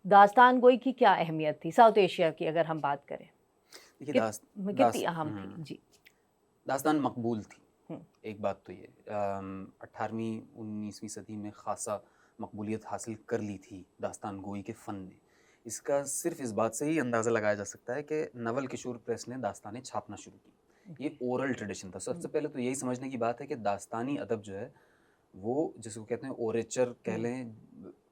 दास्तान गोई की क्या अहमियत थी साउथ एशिया की अगर हम बात करें? देखिए कित कितनी दास अहम थी? जी। दास्तान मकबूल थी। हुँ, एक बात तो ये 18वीं 19वीं सदी में ख़ासा मकबूलियत हासिल कर ली थी दास्तान गोई के फ़न ने। इसका सिर्फ़ इस बात से ही अंदाज़ा लगाया जा सकता है कि नवल किशोर प्रेस ने दास्तानें छापना शुरू की। ये ओके। ओरल ट्रेडिशन था। हुँ, सबसे पहले तो यही समझने की बात है कि दास्तानी अदब जो है, वो जिसको कहते हैं ओरेचर कह हुँ, लें,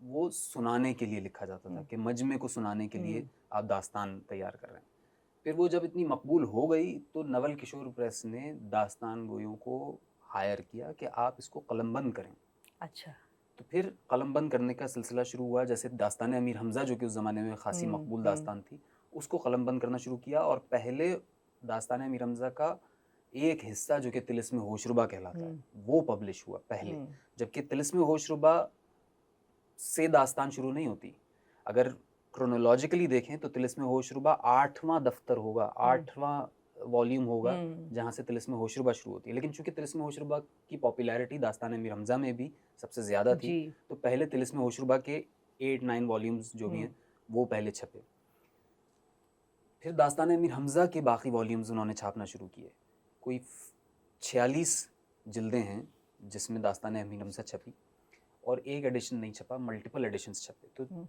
वो सुनाने के लिए लिखा जाता था हुँ, कि मजमे को सुनाने के लिए हुँ, आप दास्तान तैयार कर रहे हैं। फिर वो जब इतनी मकबूल हो गई तो नवल किशोर प्रेस ने दास्तान गोइयों को हायर किया कि आप इसको कलमबंद करें। अच्छा। तो फिर कलमबंद करने का सिलसिला शुरू हुआ। जैसे दास्तान अमीर हमज़ा जो कि उस ज़माने में ख़ासी हुँ, मकबूल हुँ, दास्तान थी, उसको कलमबंद करना शुरू किया और पहले दास्तान अमीर हमज़ा का एक हिस्सा जो कि तिलिस्म होशरुबा कहलाता है, हुँ, वो पब्लिश हुआ पहले। हुँ, जबकि तिलिस्म होशरुबा से दास्तान शुरू नहीं होती। अगर क्रोनोलॉजिकली देखें तो तिलिस्म होशरुबा 8वां दफ्तर होगा, हुँ, 8वां वॉल्यूम होगा, हुँ, जहाँ से तिलिस्म होशरुबा शुरू होती है। लेकिन चूँकि तिलिस्म होशरुबा की पॉपुलैरिटी दास्तान ए मिरहमज़ा में भी सबसे ज़्यादा थी, जी। तो पहले तिलिस्म होशरुबा के 8-9 वॉल्यूम्स जो भी हुँ, हैं, वो पहले छपे। फिर दास्तान ए मिरहमज़ा के बाकी वॉल्यूम्स उन्होंने छापना शुरू किए। कोई 46 जिल्दें हैं, जिसमें दास्तान ए मीर हमज़ा छपी और एक एडिशन नहीं छपा, मल्टीपल एडिशन्स छपे। तो हुँ,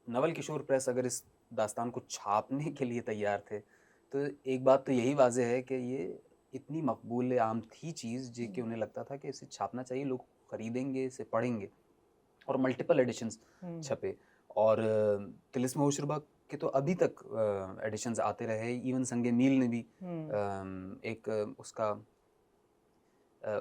नवल किशोर प्रेस अगर इस दास्तान को छापने के लिए तैयार थे, तो एक बात तो यही वाज़ेह है कि ये इतनी मकबूल आम थी चीज़ जे कि हुँ, उन्हें लगता था कि इसे छापना चाहिए, लोग खरीदेंगे, इसे पढ़ेंगे और मल्टीपल एडिशन्स हुँ, छपे और तिलिस्म होशरुबा के तो अभी तक एडिशन्स आते रहे। इवन संगे मील ने भी हुँ, एक उसका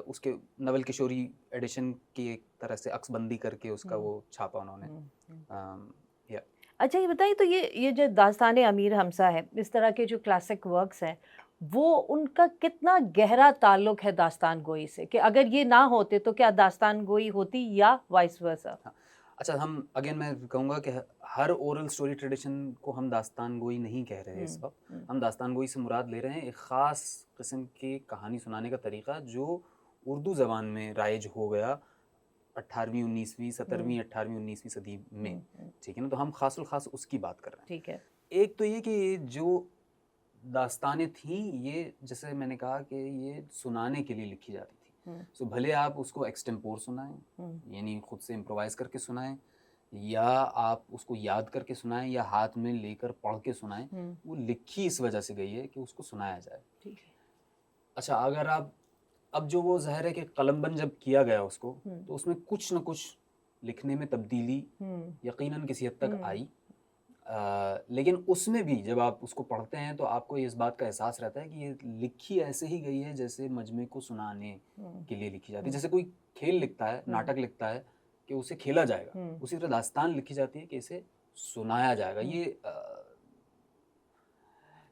उसके नवल किशोरी एडिशन की एक तरह से अक्सबंदी करके उसका हुँ, वो छापा उन्होंने। हुँ, हुँ। अम, या अच्छा ये बताइए तो ये जो दास्तान-ए अमीर हमज़ा है, इस तरह के जो क्लासिक वर्क्स हैं, वो उनका कितना गहरा ताल्लुक है दास्तान गोई से? कि अगर ये ना होते तो क्या दास्तान गोई होती या वाइस वर्सा? हाँ। अच्छा, हम अगेन मैं कहूँगा कि हर ओरल स्टोरी ट्रेडिशन को हम दास्तान गोई नहीं कह रहे हैं इस हुँ, वक़्त। हुँ, हम दास्तान गोई से मुराद ले रहे हैं एक ख़ास किस्म की कहानी सुनाने का तरीक़ा जो उर्दू ज़बान में राइज हो गया 18वीं 19वीं हुँ, 17वीं 18वीं 19वीं सदी में। हुँ, हुँ, ठीक है ना? तो हम ख़ासुल-ख़ास उसकी बात कर रहे हैं। ठीक है। एक तो ये कि जो दास्तानें थीं, ये जैसे मैंने कहा कि ये सुनाने के लिए लिखी जाती थी। हुँ, सो भले आप उसको एक्सटेम्पोर सुनाएँ, हुँ, यानी खुद से इम्प्रोवाइज़ करके सुनाएँ या आप उसको याद करके सुनाएँ या हाथ में लेकर पढ़ के सुनाएँ, हुँ, वो लिखी इस वजह से गई है कि उसको सुनाया जाए। ठीक है। अच्छा, अगर आप अब जो वो ज़ाहिर है कि कलमबंद जब किया गया उसको, हुँ, तो उसमें कुछ न कुछ लिखने में तब्दीली हुँ, यकीनन किसी हद तक हुँ, आई। लेकिन उसमें भी जब आप उसको पढ़ते हैं तो आपको इस बात का एहसास रहता है कि ये लिखी ऐसे ही गई है जैसे मजमे को सुनाने हुँ, के लिए लिखी जाती है। हुँ, जैसे कोई खेल लिखता है, हुँ, नाटक लिखता है कि उसे खेला जाएगा, हुँ, उसी तरह दास्तान लिखी जाती है कि इसे सुनाया जाएगा। हुँ, ये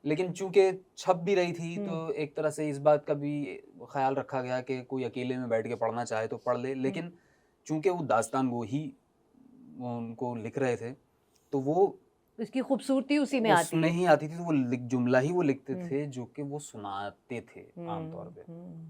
लेकिन चूँकि छप भी रही थी हुँ, तो एक तरह से इस बात का भी ख़्याल रखा गया कि कोई अकेले में बैठ के पढ़ना चाहे तो पढ़ ले। हुँ। लेकिन चूँकि वो दास्तान वो ही वो उनको लिख रहे थे, तो वो इसकी खूबसूरती उसी में आती उसमें है। ही आती थी, तो वो लिख जुमला ही वो लिखते हुँ, थे जो कि वो सुनाते थे आम तौर हुँ, पे। हुँ।